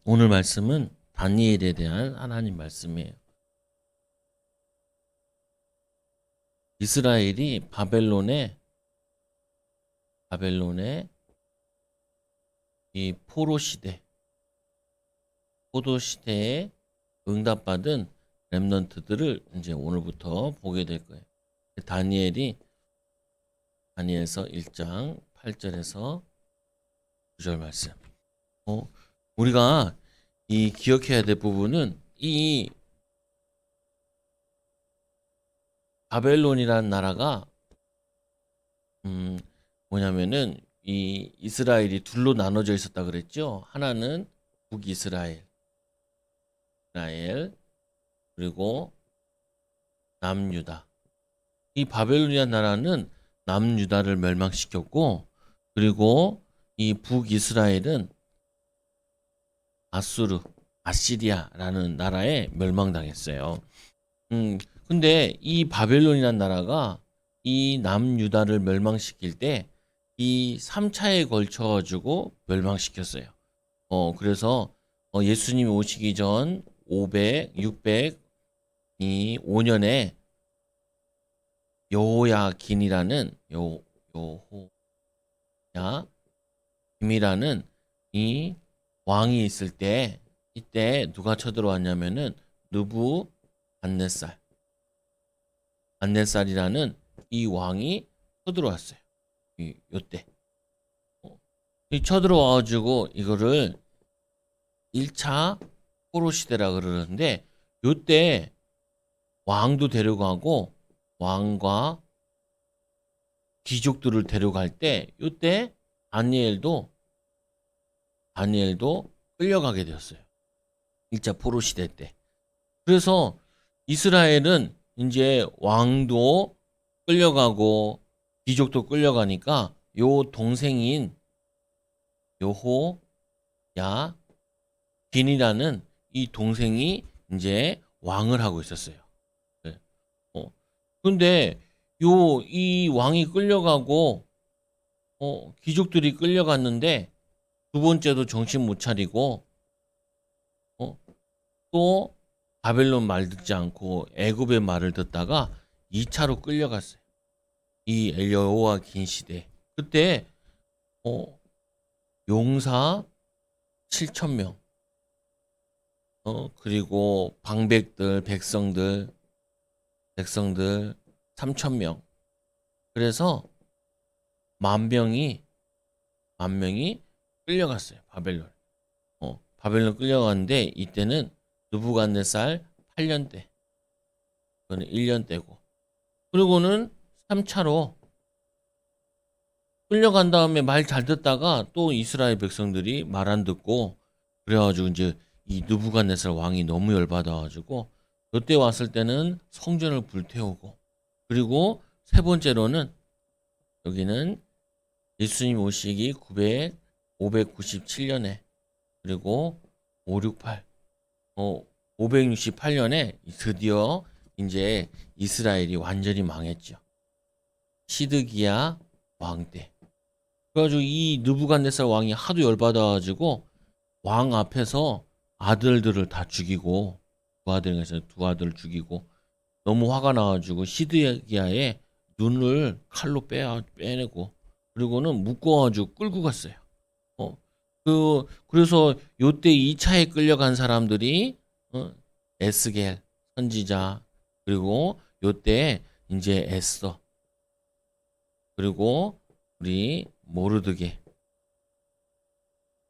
오늘 말씀은 다니엘에 대한 하나님 말씀이에요. 이스라엘이 바벨론의 이 포도 시대에 응답받은 렘넌트들을 이제 오늘부터 보게 될 거예요. 다니엘서 1장 8절에서 9절 말씀. 우리가 이 기억해야 될 부분은 이 바벨론이라는 나라가 뭐냐면은 이 이스라엘이 둘로 나눠져 있었다 그랬죠. 하나는 북이스라엘, 그리고 남유다. 이 바벨론이라는 나라는 남유다를 멸망시켰고, 그리고 이 북이스라엘은 아시리아라는 나라에 멸망당했어요. 근데 이 바벨론이라는 나라가 이 남유다를 멸망시킬 때 이 3차에 걸쳐 가지고 멸망시켰어요. 그래서 예수님이 오시기 전 605년에 여호야김이라는 이 왕이 있을 때, 이때 누가 쳐들어왔냐면은 안네살이라는 이 왕이 쳐들어왔어요. 요때 쳐들어와가지고 이거를 1차 포로 시대라 그러는데, 요때 왕도 데려가고 왕과 귀족들을 데려갈 때, 요때 다니엘도 끌려가게 되었어요. 1차 포로 시대 때. 그래서 이스라엘은 이제 왕도 끌려가고 귀족도 끌려가니까 요 동생인 여호야긴이라는 이 동생이 이제 왕을 하고 있었어요. 네. 근데 이 왕이 끌려가고 귀족들이 끌려갔는데 두 번째도 정신 못 차리고 또 바벨론 말 듣지 않고 애굽의 말을 듣다가 2차로 끌려갔어요. 이 여호와긴 시대. 그때 용사 7,000명, 그리고 방백들, 백성들 3,000명. 그래서 10,000명이 끌려갔어요. 바벨론 끌려갔는데, 이때는 느부갓네살 8년 때, 그거는 1년 때고, 그리고는 3차로 끌려간 다음에 말 잘 듣다가 또 이스라엘 백성들이 말 안 듣고, 그래가지고 이제 이 느부갓네살 왕이 너무 열받아가지고 이때 왔을 때는 성전을 불태우고, 그리고 세 번째로는 여기는 예수님 오시기 597년에, 그리고 568년에 드디어 이제 이스라엘이 완전히 망했죠. 시드기야 왕 때. 그래가지고 이 느부갓네살 왕이 하도 열받아가지고 왕 앞에서 아들들을 다 죽이고, 두 아들을 죽이고, 너무 화가 나가지고 시드기야의 눈을 칼로 빼내고, 그리고는 묶어가지고 끌고 갔어요. 그래서 요때 2차에 끌려간 사람들이 에스겔 선지자, 그리고 요때 이제 에스더, 그리고 우리 모르드게,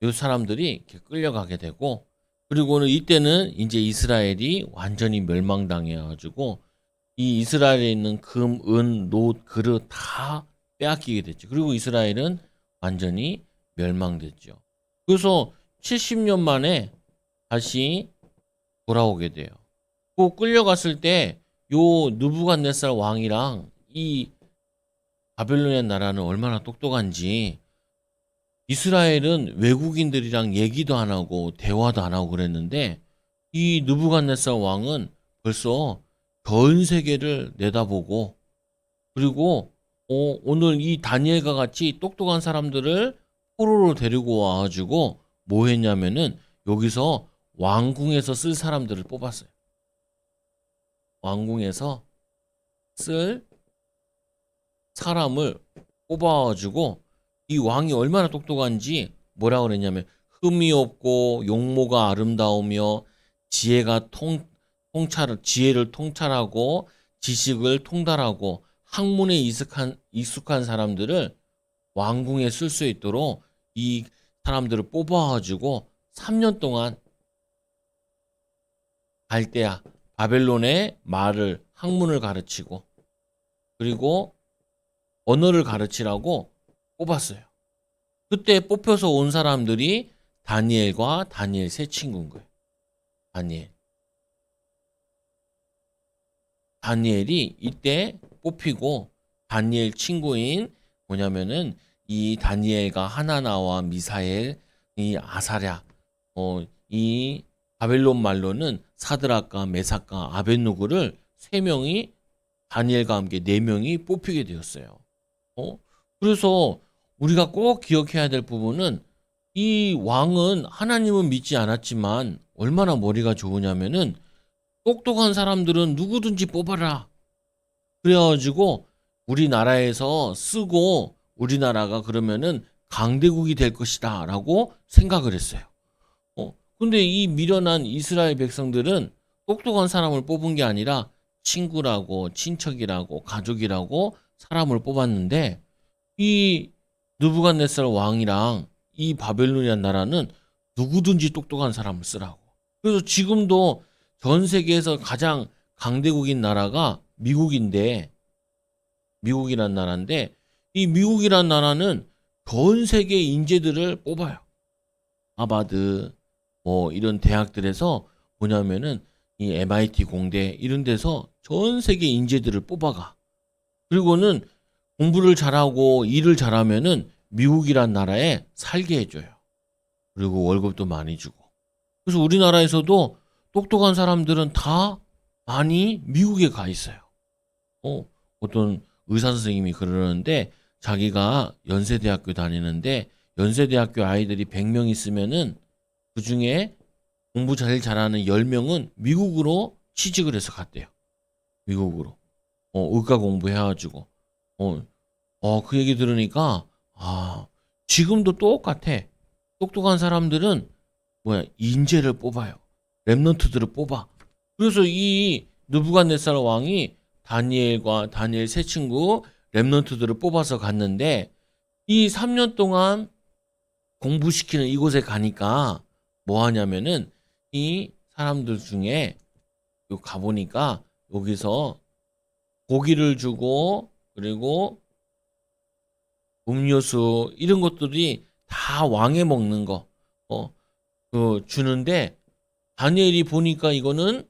요 사람들이 이렇게 끌려가게 되고, 그리고는 이때는 이제 이스라엘이 완전히 멸망당해가지고 이 이스라엘에 있는 금, 은, 놋, 그릇 다 빼앗기게 됐죠. 그리고 이스라엘은 완전히 멸망됐죠. 그래서 70년 만에 다시 돌아오게 돼요. 그 끌려갔을 때 요 느부갓네살 왕이랑 이 바벨론의 나라는 얼마나 똑똑한지, 이스라엘은 외국인들이랑 얘기도 안 하고 대화도 안 하고 그랬는데, 이 느부갓네살 왕은 벌써 전 세계를 내다보고, 그리고 오늘 이 다니엘과 같이 똑똑한 사람들을 포로로 데리고 와가지고 뭐 했냐면은 여기서 왕궁에서 쓸 사람들을 뽑았어요. 왕궁에서 쓸 사람을 뽑아가지고 이 왕이 얼마나 똑똑한지 뭐라 그랬냐면 흠이 없고 용모가 아름다우며 지혜를 통찰하고 지식을 통달하고 학문에 익숙한 사람들을 왕궁에 쓸 수 있도록 이 사람들을 뽑아가지고 3년 동안 갈대아 바벨론의 말을 학문을 가르치고 그리고 언어를 가르치라고 뽑았어요. 그때 뽑혀서 온 사람들이 다니엘과 다니엘 세 친구인 거예요. 다니엘이 이때 뽑히고 다니엘 친구인 뭐냐면은 이 다니엘과 하나나와 미사엘, 이 아사랴, 이 바벨론 말로는 사드락과 메삭과 아벳누고를 세 명이 다니엘과 함께 네 명이 뽑히게 되었어요. 그래서 우리가 꼭 기억해야 될 부분은 이 왕은 하나님은 믿지 않았지만 얼마나 머리가 좋으냐면은 똑똑한 사람들은 누구든지 뽑아라. 그래가지고 우리나라에서 쓰고 우리나라가 그러면은 강대국이 될 것이다 라고 생각을 했어요. 근데 이 미련한 이스라엘 백성들은 똑똑한 사람을 뽑은 게 아니라 친구라고 친척이라고 가족이라고 사람을 뽑았는데 이 느부갓네살 왕이랑 이 바벨론이라는 나라는 누구든지 똑똑한 사람을 쓰라고. 그래서 지금도 전 세계에서 가장 강대국인 나라가 미국이란 나라인데 이 미국이란 나라는 전 세계 인재들을 뽑아요. 하버드 뭐 이런 대학들에서 뭐냐면은 이 MIT 공대 이런 데서 전 세계 인재들을 뽑아가. 그리고는 공부를 잘하고 일을 잘하면은 미국이란 나라에 살게 해줘요. 그리고 월급도 많이 주고. 그래서 우리나라에서도 똑똑한 사람들은 다 많이 미국에 가 있어요. 어떤 의사 선생님이 그러는데 자기가 연세대학교 다니는데 연세대학교 아이들이 100명 있으면은 그중에 공부 제일 잘하는 10명은 미국으로 취직을 해서 갔대요. 미국으로. 의과 공부해가지고. 그 얘기 들으니까, 지금도 똑같아. 똑똑한 사람들은, 인재를 뽑아요. 렘넌트들을 뽑아. 그래서 이 느부갓네살 왕이 다니엘과 다니엘 세 친구 렘넌트들을 뽑아서 갔는데, 이 3년 동안 공부시키는 이곳에 가니까, 뭐 하냐면은, 이 사람들 중에, 가보니까, 여기서 고기를 주고, 그리고 음료수 이런 것들이 다 왕에 먹는 거 주는데 다니엘이 보니까 이거는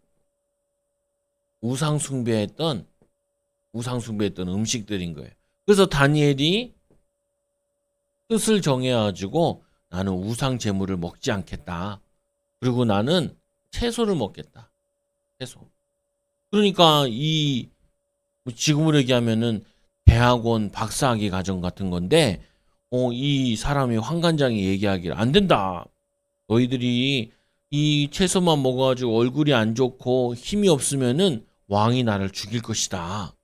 우상 숭배했던 음식들인 거예요. 그래서 다니엘이 뜻을 정해가지고 나는 우상 제물을 먹지 않겠다. 그리고 나는 채소를 먹겠다. 채소. 그러니까 이 지금으로 얘기하면은 대학원 박사학위 과정 같은 건데 이 사람이 황관장이 얘기하기를 안 된다. 너희들이 이 채소만 먹어가지고 얼굴이 안 좋고 힘이 없으면은 왕이 나를 죽일 것이다.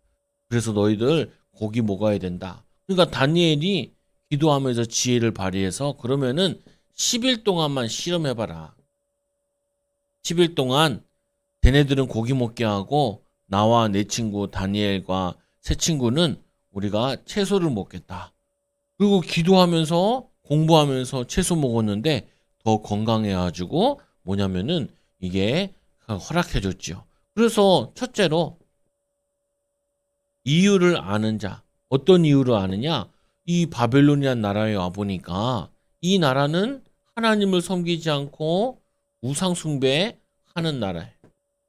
그래서 너희들 고기 먹어야 된다. 그러니까 다니엘이 기도하면서 지혜를 발휘해서 그러면은 10일 동안만 실험해봐라. 10일 동안 걔네들은 고기 먹게 하고 나와 내 친구 다니엘과 세 친구는 우리가 채소를 먹겠다. 그리고 기도하면서 공부하면서 채소 먹었는데 더 건강해가지고 뭐냐면은 이게 허락해줬죠. 그래서 첫째로 이유를 아는 자. 어떤 이유를 아느냐? 이 바벨론이라는 나라에 와보니까 이 나라는 하나님을 섬기지 않고 우상숭배하는 나라예요.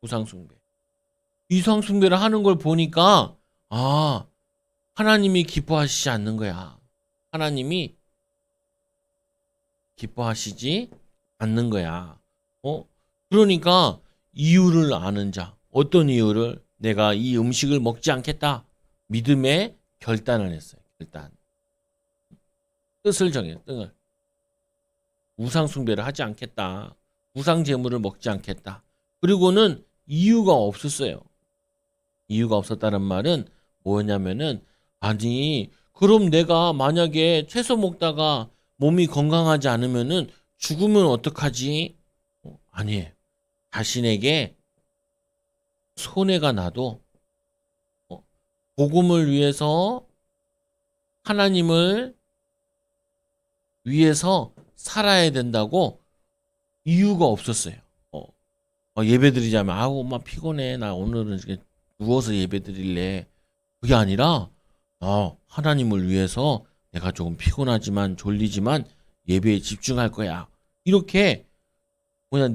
우상숭배. 우상숭배를 하는 걸 보니까 하나님이 기뻐하시지 않는 거야. 하나님이 기뻐하시지 않는 거야. 그러니까 이유를 아는 자. 어떤 이유를? 내가 이 음식을 먹지 않겠다. 믿음의 결단을 했어요. 결단. 뜻을 정해요. 뜻을. 우상 숭배를 하지 않겠다. 우상 제물을 먹지 않겠다. 그리고는 이유가 없었어요. 이유가 없었다는 말은 뭐냐면은 아니 그럼 내가 만약에 채소 먹다가 몸이 건강하지 않으면은 죽으면 어떡하지? 아니에요. 자신에게 손해가 나도 복음을 위해서 하나님을 위해서 살아야 된다고 이유가 없었어요. 예배드리자면 아우 엄마 피곤해 나 오늘은 이렇게 누워서 예배드릴래. 그게 아니라 하나님을 위해서 내가 조금 피곤하지만 졸리지만 예배에 집중할 거야. 이렇게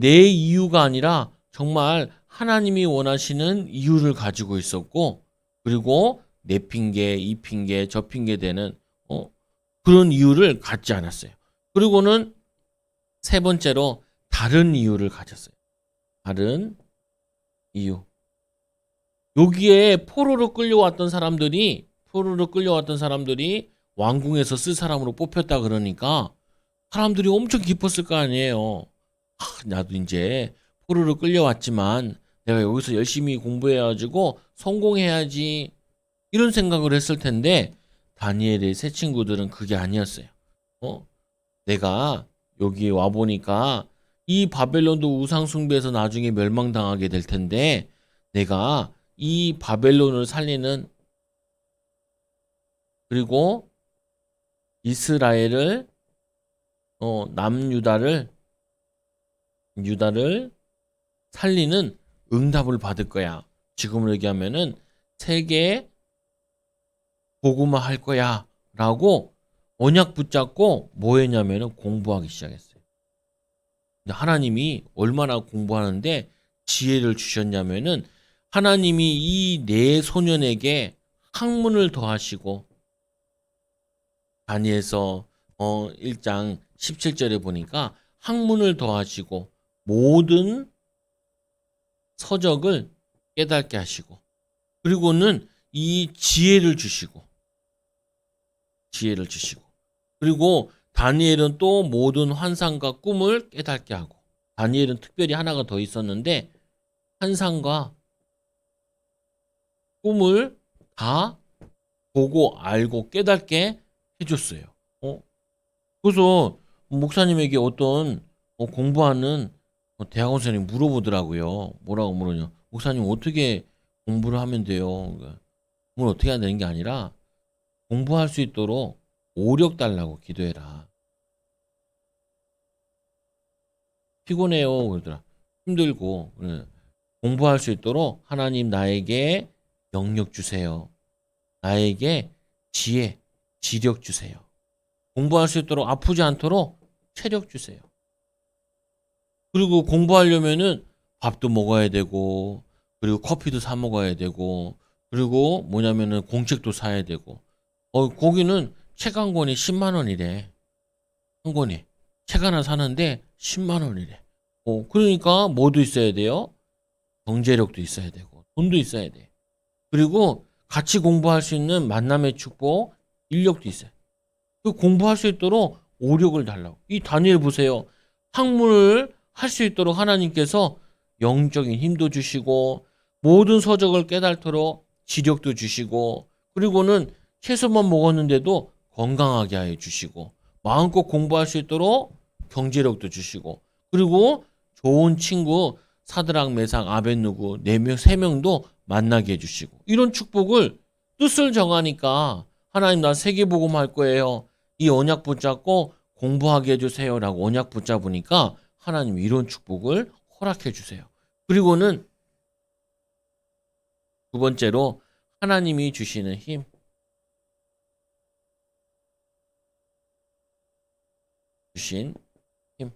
내 이유가 아니라 정말 하나님이 원하시는 이유를 가지고 있었고 그리고 내 핑계, 이 핑계, 저 핑계 되는 그런 이유를 갖지 않았어요. 그리고는 세 번째로 다른 이유를 가졌어요. 다른 이유. 여기에 포로로 끌려왔던 사람들이 왕궁에서 쓸 사람으로 뽑혔다 그러니까 사람들이 엄청 기뻤을 거 아니에요. 나도 이제 포로로 끌려왔지만 내가 여기서 열심히 공부해가지고 성공해야지 이런 생각을 했을 텐데 다니엘의 세 친구들은 그게 아니었어요. 내가 여기 와보니까 이 바벨론도 우상숭배에서 나중에 멸망당하게 될 텐데 내가 이 바벨론을 살리는 그리고 이스라엘을 남유다를 살리는 응답을 받을 거야. 지금으로 얘기하면은 세계 복음화 할 거야 라고 언약 붙잡고 뭐 했냐면은 공부하기 시작했어요. 근데 하나님이 얼마나 공부하는데 지혜를 주셨냐면은 하나님이 이 네 소년에게 학문을 더하시고 다니엘서 1장 17절에 보니까 학문을 더하시고 모든 서적을 깨닫게 하시고 그리고는 이 지혜를 주시고 그리고 다니엘은 또 모든 환상과 꿈을 깨닫게 하고 다니엘은 특별히 하나가 더 있었는데 환상과 꿈을 다 보고 알고 깨닫게 해줬어요. 그래서 목사님에게 어떤 공부하는 대학원 선생님이 물어보더라고요. 뭐라고 물으냐. 목사님 어떻게 공부를 하면 돼요? 공부를 어떻게 해야 되는 게 아니라 공부할 수 있도록 오력 달라고 기도해라. 피곤해요. 그러더라. 힘들고. 공부할 수 있도록 하나님 나에게 영역 주세요. 나에게 지혜, 지력 주세요. 공부할 수 있도록 아프지 않도록 체력 주세요. 그리고 공부하려면은 밥도 먹어야 되고, 그리고 커피도 사 먹어야 되고, 그리고 뭐냐면은 공책도 사야 되고, 거기는 책 한 권이 10만 원이래. 한 권이. 책 하나 사는데 10만 원이래. 그러니까 뭐도 있어야 돼요? 경제력도 있어야 되고, 돈도 있어야 돼. 그리고 같이 공부할 수 있는 만남의 축복, 인력도 있어요. 그 공부할 수 있도록 오력을 달라고. 이 다니엘 보세요. 학문을 할 수 있도록 하나님께서 영적인 힘도 주시고 모든 서적을 깨닫도록 지력도 주시고 그리고는 채소만 먹었는데도 건강하게 해 주시고 마음껏 공부할 수 있도록 경제력도 주시고 그리고 좋은 친구 사드락 메삭 아벳누고 4명 3명도 만나게 해 주시고 이런 축복을 뜻을 정하니까 하나님 나 세계복음 할 거예요. 이 언약 붙잡고 공부하게 해주세요라고 언약 붙잡으니까 하나님 이런 축복을 허락해 주세요. 그리고는 두 번째로 하나님이 주시는 힘. 주신 힘.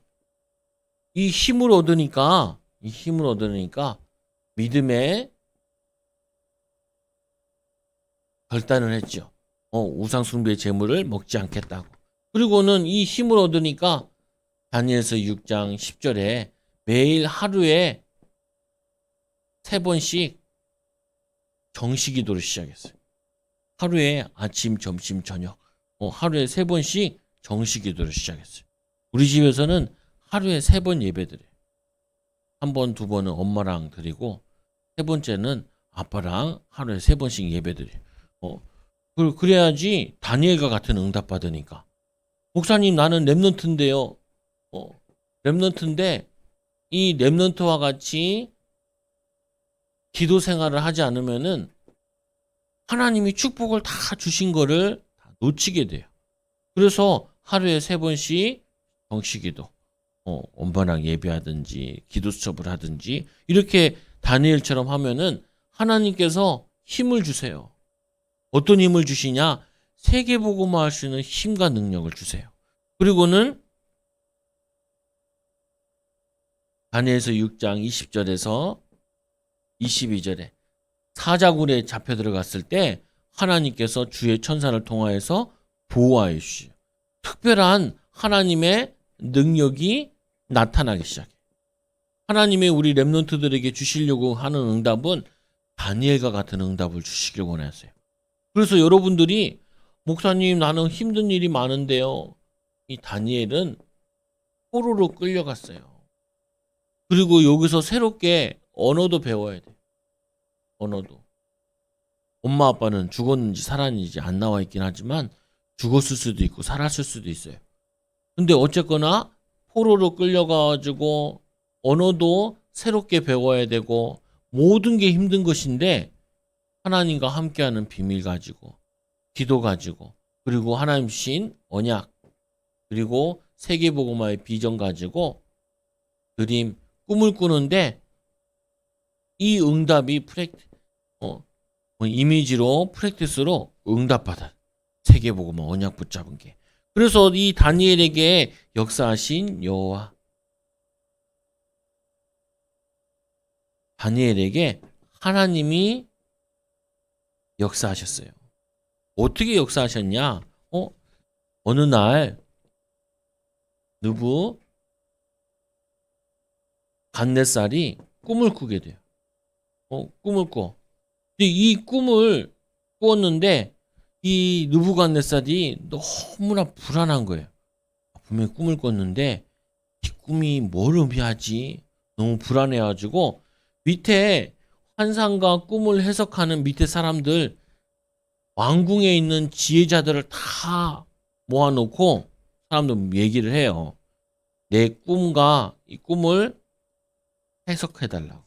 이 힘을 얻으니까 믿음의 결단을 했죠. 우상 숭배의 제물을 먹지 않겠다고. 그리고는 이 힘을 얻으니까 다니엘서 6장 10절에 매일 하루에 3번씩 정시 기도를 시작했어요. 하루에 아침, 점심, 저녁 하루에 3번씩 정시 기도를 시작했어요. 우리 집에서는 하루에 3번 예배드려요. 한 번, 두 번은 엄마랑 드리고 세 번째는 아빠랑 하루에 3번씩 예배드려요. 어, 그래야지 다니엘과 같은 응답 받으니까. 목사님 나는 렘넌트인데요. 렘넌트인데 이 렘넌트와 같이 기도 생활을 하지 않으면은 하나님이 축복을 다 주신 거를 다 놓치게 돼요. 그래서 하루에 3번씩 정식기도, 엄마랑 예배하든지 기도 수첩을 하든지 이렇게 다니엘처럼 하면은 하나님께서 힘을 주세요. 어떤 힘을 주시냐? 세계복음화 할 수 있는 힘과 능력을 주세요. 그리고는 다니엘서 6장 20절에서 22절에 사자굴에 잡혀 들어갔을 때 하나님께서 주의 천사를 통하여서 보호하여 주시죠. 특별한 하나님의 능력이 나타나기 시작해요. 하나님의 우리 렘넌트들에게 주시려고 하는 응답은 다니엘과 같은 응답을 주시길 원하세요. 그래서 여러분들이 목사님 나는 힘든 일이 많은데요. 이 다니엘은 포로로 끌려갔어요. 그리고 여기서 새롭게 언어도 배워야 돼요. 언어도. 엄마 아빠는 죽었는지 살았는지 안 나와 있긴 하지만 죽었을 수도 있고 살았을 수도 있어요. 근데 어쨌거나 포로로 끌려가가지고 언어도 새롭게 배워야 되고 모든 게 힘든 것인데 하나님과 함께하는 비밀 가지고 기도 가지고 그리고 하나님 주신 언약 그리고 세계복음화의 비전 가지고 드림 꿈을 꾸는데 이 응답이 이미지로 프랙티스로 응답받아 세계복음화 언약 붙잡은 게 그래서 이 다니엘에게 역사하신 여호와 다니엘에게 하나님이 역사하셨어요. 어떻게 역사하셨냐? 어느 날 느부 갓네살이 꿈을 꾸게 돼요. 꿈을 꿔. 근데 이 꿈을 꾸었는데 이 느부갓네살이 너무나 불안한 거예요. 분명히 꿈을 꿨는데 이 꿈이 뭘 의미하지? 너무 불안해가지고 밑에 환상과 꿈을 해석하는 밑에 사람들 왕궁에 있는 지혜자들을 다 모아놓고 사람들 얘기를 해요. 내 꿈과 이 꿈을 해석해달라고.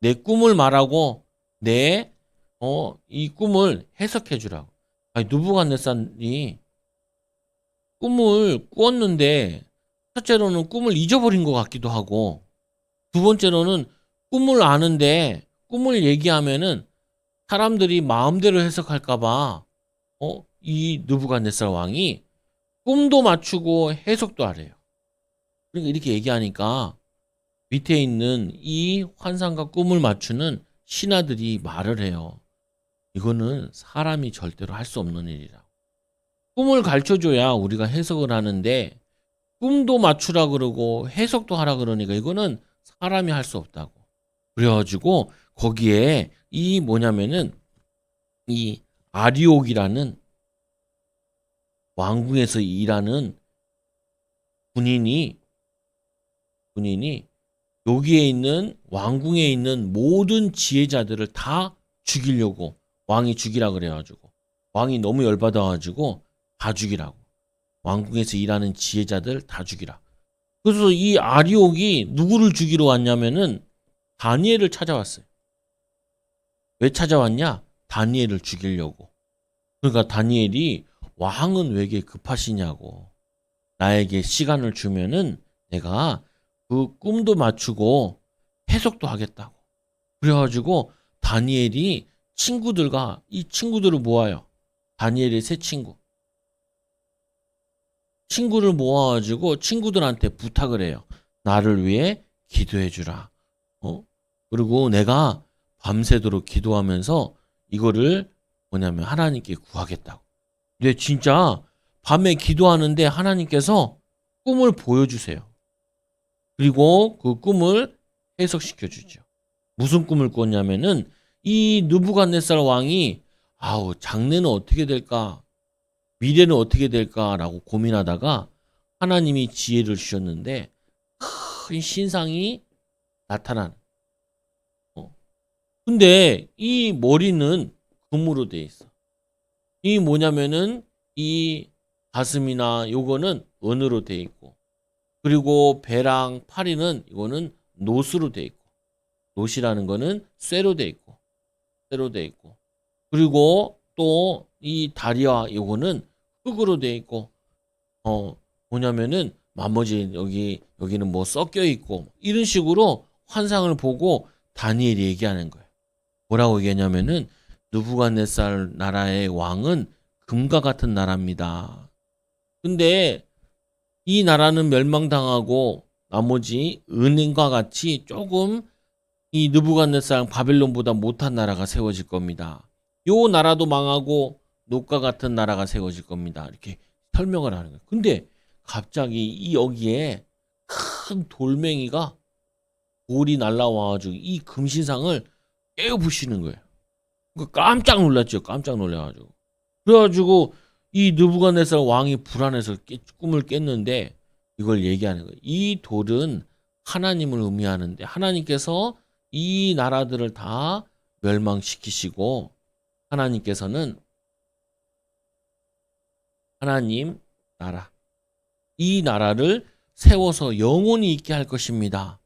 내 꿈을 말하고 이 꿈을 해석해주라고. 아니, 느부갓네살이 꿈을 꾸었는데 첫째로는 꿈을 잊어버린 것 같기도 하고 두 번째로는 꿈을 아는데 꿈을 얘기하면은 사람들이 마음대로 해석할까봐 이 느부갓네살 왕이 꿈도 맞추고 해석도 하래요. 그러니까 이렇게 얘기하니까 밑에 있는 이 환상과 꿈을 맞추는 신하들이 말을 해요. 이거는 사람이 절대로 할 수 없는 일이라고. 꿈을 가르쳐줘야 우리가 해석을 하는데 꿈도 맞추라 그러고 해석도 하라 그러니까 이거는 사람이 할 수 없다고. 그래가지고 거기에 이 뭐냐면은 이 아리옥이라는 왕궁에서 일하는 군인이 여기에 있는 왕궁에 있는 모든 지혜자들을 다 죽이려고 왕이 죽이라 그래가지고 왕이 너무 열받아가지고 다 죽이라고 왕궁에서 일하는 지혜자들 다 죽이라. 그래서 이 아리옥이 누구를 죽이러 왔냐면은 다니엘을 찾아왔어요. 왜 찾아왔냐? 다니엘을 죽이려고. 그러니까 다니엘이 왕은 왜 이렇게 급하시냐고. 나에게 시간을 주면은 내가 그 꿈도 맞추고 해석도 하겠다고. 그래가지고 다니엘이 친구들과 이 친구들을 모아요. 다니엘의 세 친구를 모아가지고 친구들한테 부탁을 해요. 나를 위해 기도해 주라. 그리고 내가 밤새도록 기도하면서 이거를 뭐냐면 하나님께 구하겠다고. 근데 진짜 밤에 기도하는데 하나님께서 꿈을 보여주세요. 그리고 그 꿈을 해석시켜 주죠. 무슨 꿈을 꿨냐면은 이 느부갓네살 왕이 장래는 어떻게 될까? 미래는 어떻게 될까라고 고민하다가 하나님이 지혜를 주셨는데 큰 신상이 나타나는. 근데 이 머리는 금으로 돼 있어. 이 뭐냐면은 이 가슴이나 요거는 은으로 돼 있고, 그리고 배랑 팔이는 이거는 노스로 돼 있고, 노시라는 거는 쇠로 돼 있고, 쇠로 돼 있고, 그리고 또 이 다리와 요거는 흙으로 돼 있고, 뭐냐면은 나머지 여기는 뭐 섞여 있고, 이런 식으로 환상을 보고 다니엘이 얘기하는 거예요. 뭐라고 얘기하냐면은 느부갓네살 나라의 왕은 금과 같은 나라입니다. 근데 이 나라는 멸망당하고 나머지 은행과 같이 조금 이 느부갓네살 바벨론보다 못한 나라가 세워질 겁니다. 요 나라도 망하고 녹과 같은 나라가 세워질 겁니다. 이렇게 설명을 하는 거예요. 근데 갑자기 이 여기에 큰 돌멩이가 돌이 날라와가지고 이 금신상을 깨부시는 거예요. 깜짝 놀랐죠. 깜짝 놀라가지고. 그래가지고 이 느부갓네살 왕이 불안해서 꿈을 깼는데 이걸 얘기하는 거예요. 이 돌은 하나님을 의미하는데 하나님께서 이 나라들을 다 멸망시키시고 하나님께서는 하나님 나라, 이 나라를 세워서 영원히 있게 할 것입니다.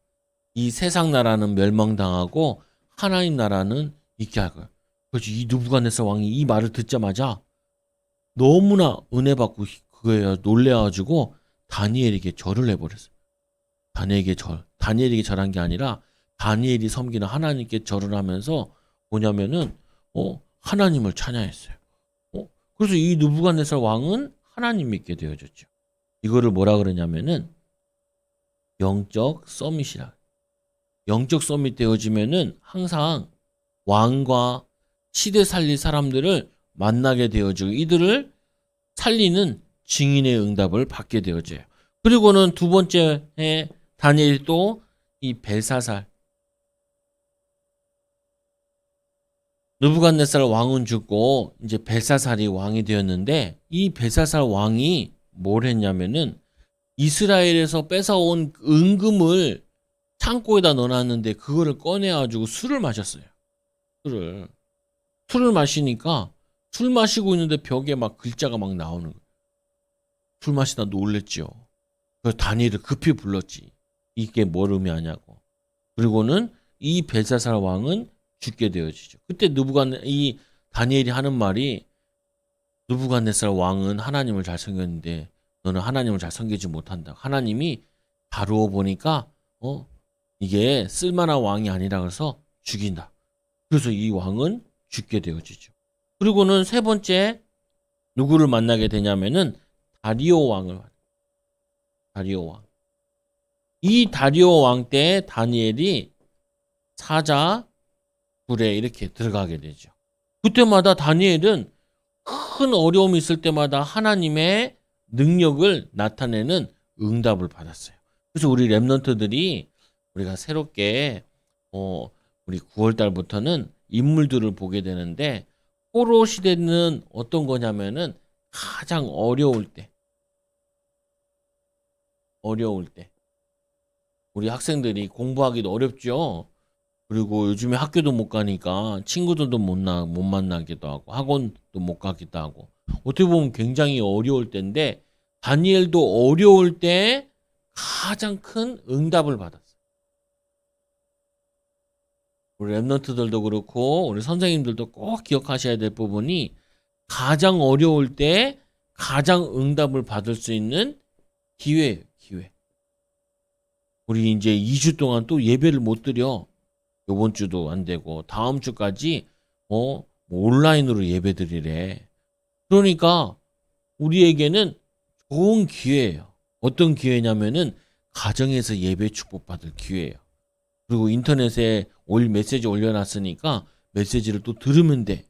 이 세상 나라는 멸망당하고 하나님 나라는 있게 할 거예요. 그래서 이 느부갓네살 왕이 이 말을 듣자마자 너무나 은혜 받고 그거에 놀래가지고 다니엘에게 절을 해버렸어요. 다니엘에게 절한 게 아니라 다니엘이 섬기는 하나님께 절을 하면서 뭐냐면은 하나님을 찬양했어요. 그래서 이 느부갓네살 왕은 하나님 믿게 되어졌죠. 이거를 뭐라 그러냐면은 영적 서밋이라. 영적 서밋 되어지면은 항상 왕과 시대 살릴 사람들을 만나게 되어지고 이들을 살리는 증인의 응답을 받게 되어져요. 그리고는 두 번째에 다니엘이 또 이 벨사살, 느부갓네살 왕은 죽고 이제 벨사살이 왕이 되었는데 이 벨사살 왕이 뭘 했냐면은 이스라엘에서 뺏어온 은금을 창고에다 넣어놨는데 그거를 꺼내가지고 술을 마셨어요. 술을 마시니까 술 마시고 있는데 벽에 막 글자가 막 나오는 거예요. 술 마시다 놀랬죠. 그래서 다니엘을 급히 불렀지. 이게 뭘 의미하냐고. 그리고는 이 벨사살 왕은 죽게 되어지죠. 그때 이 다니엘이 하는 말이 느부갓네살 왕은 하나님을 잘 섬겼는데 너는 하나님을 잘 섬기지 못한다. 하나님이 다루어 보니까 이게 쓸만한 왕이 아니라 그래서 죽인다. 그래서 이 왕은 죽게 되어지죠. 그리고는 세 번째 누구를 만나게 되냐면은 다리오 왕을 만나요. 다리오 왕. 이 다리오 왕 때 다니엘이 사자 굴에 이렇게 들어가게 되죠. 그때마다 다니엘은 큰 어려움이 있을 때마다 하나님의 능력을 나타내는 응답을 받았어요. 그래서 우리 랩런트들이 우리가 새롭게 우리 9월 달부터는 인물들을 보게 되는데 포로 시대는 어떤 거냐면은 가장 어려울 때 우리 학생들이 공부하기도 어렵죠. 그리고 요즘에 학교도 못 가니까 친구들도 못 만나기도 하고 학원도 못 가기도 하고 어떻게 보면 굉장히 어려울 때인데 다니엘도 어려울 때 가장 큰 응답을 받았어요. 우리 랩런트들도 그렇고 우리 선생님들도 꼭 기억하셔야 될 부분이 가장 어려울 때 가장 응답을 받을 수 있는 기회예요. 기회. 우리 이제 2주 동안 또 예배를 못 드려. 요번 주도 안 되고 다음 주까지 뭐 온라인으로 예배 드리래. 그러니까 우리에게는 좋은 기회예요. 어떤 기회냐면은 가정에서 예배 축복받을 기회예요. 그리고 인터넷에 메시지 올려놨으니까 메시지를 또 들으면 돼.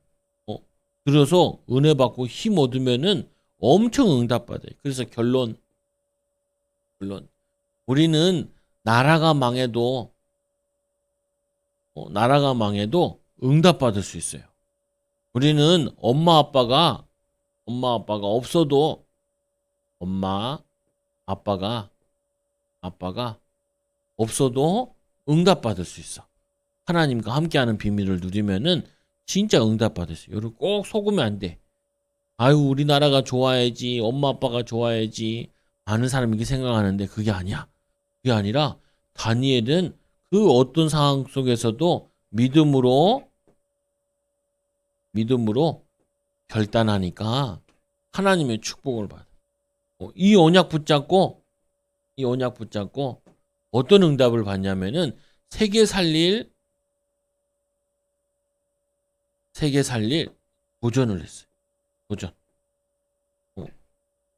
들어서 은혜 받고 힘 얻으면은 엄청 응답받아요. 그래서 결론 우리는 나라가 망해도 응답받을 수 있어요. 우리는 엄마 아빠가 없어도 엄마 아빠가 없어도 응답받을 수 있어. 하나님과 함께하는 비밀을 누리면은 진짜 응답받을 수 있어. 이걸 꼭 속으면 안 돼. 아유, 우리나라가 좋아야지, 엄마 아빠가 좋아야지. 많은 사람이 이렇게 생각하는데 그게 아니야. 그게 아니라 다니엘은 그 어떤 상황 속에서도 믿음으로 결단하니까 하나님의 축복을 받아. 이 언약 붙잡고 어떤 응답을 받냐면은 세계 살릴 도전을 했어요. 도전.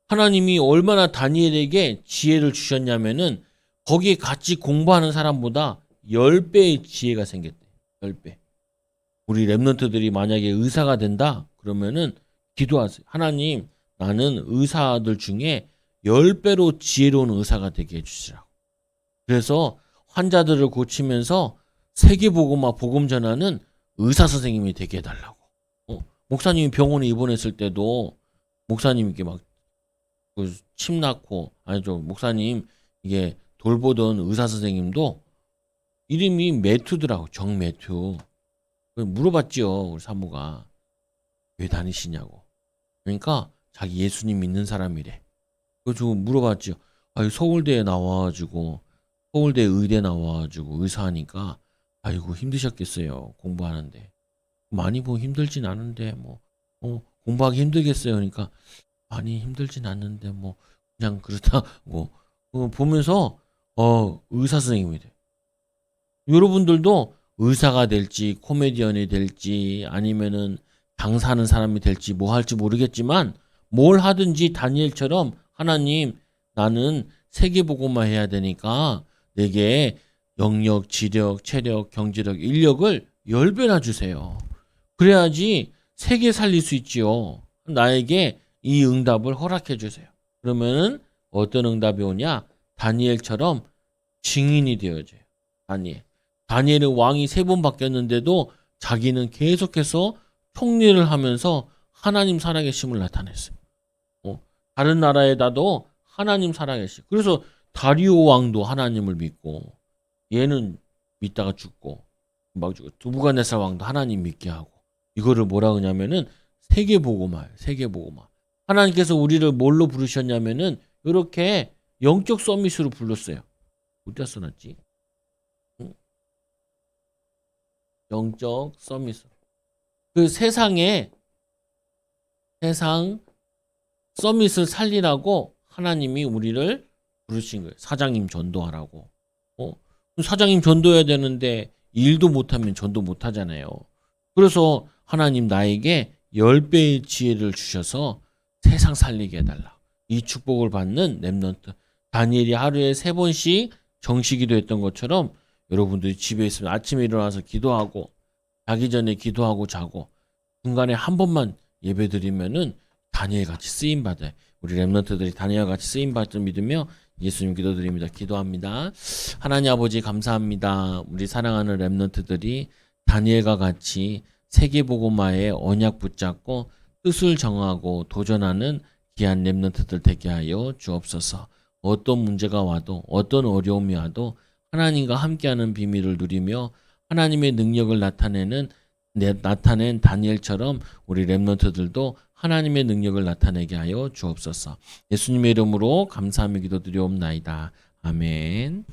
하나님이 얼마나 다니엘에게 지혜를 주셨냐면은 거기에 같이 공부하는 사람보다 10배의 지혜가 생겼대. 10배. 우리 랩런트들이 만약에 의사가 된다 그러면은 기도하세요. 하나님, 나는 의사들 중에 10배로 지혜로운 의사가 되게 해주시라고. 그래서 환자들을 고치면서 세계복음화 복음 전하는 의사 선생님이 되게 해달라고. 목사님이 병원에 입원했을 때도 목사님 이렇게 막 침 낳고, 아니죠, 목사님 이게 돌보던 의사 선생님도 이름이 매튜더라고. 정매튜. 물어봤지요, 우리 사모가. 왜 다니시냐고. 그러니까 자기 예수님 믿는 사람이래. 그래서 물어봤지요. 서울대에 나와가지고, 서울대 의대 나와가지고 의사하니까 아이고 힘드셨겠어요, 공부하는데. 많이 힘들진 않은데 공부하기 힘들겠어요. 그러니까 많이 힘들진 않는데 그냥 그렇다고 보면서 의사 선생님이 돼. 여러분들도 의사가 될지 코미디언이 될지 아니면은 장사하는 사람이 될지 뭐 할지 모르겠지만 뭘 하든지 다니엘처럼 하나님, 나는 세계복음화 해야 되니까 내게 영역, 지력, 체력, 경제력, 인력을 10배나 주세요. 그래야지 세계 살릴 수 있지요. 나에게 이 응답을 허락해 주세요. 그러면은 어떤 응답이 오냐? 다니엘처럼 증인이 되어져요. 다니엘은 왕이 3번 바뀌었는데도 자기는 계속해서 통일을 하면서 하나님 살아계심을 나타냈어요. 다른 나라에다도 하나님 살아계시. 그래서 다리오 왕도 하나님을 믿고, 얘는 믿다가 죽고, 막 죽고, 두부갓네살 왕도 하나님 믿게 하고. 이거를 뭐라 그러냐면은 세계복음화예요. 세계복음화. 하나님께서 우리를 뭘로 부르셨냐면은 이렇게 영적 서밋으로 불렀어요. 어디다 써놨지? 영적 서밋으로. 그 세상 서밋을 살리라고 하나님이 우리를 부르신 거예요. 사장님 전도하라고. 사장님 전도해야 되는데 일도 못하면 전도 못하잖아요. 그래서 하나님 나에게 10배의 지혜를 주셔서 세상 살리게 해달라. 이 축복을 받는 랩런트. 다니엘이 하루에 3번씩 정시기도 했던 것처럼 여러분들이 집에 있으면 아침에 일어나서 기도하고, 자기 전에 기도하고 자고, 중간에 한 번만 예배 드리면은 다니엘 같이 쓰임 받아요. 우리 랩런트들이 다니엘 같이 쓰임 받을 믿으며 예수님 기도드립니다. 기도합니다. 하나님 아버지 감사합니다. 우리 사랑하는 랩런트들이 다니엘과 같이 세계복음화의 언약 붙잡고 뜻을 정하고 도전하는 귀한 랩런트들 되게 하여 주옵소서. 어떤 문제가 와도, 어떤 어려움이 와도 하나님과 함께하는 비밀을 누리며 하나님의 능력을 나타낸 다니엘처럼 우리 랩런트들도 하나님의 능력을 나타내게 하여 주옵소서. 예수님의 이름으로 감사하며 기도드리옵나이다. 아멘.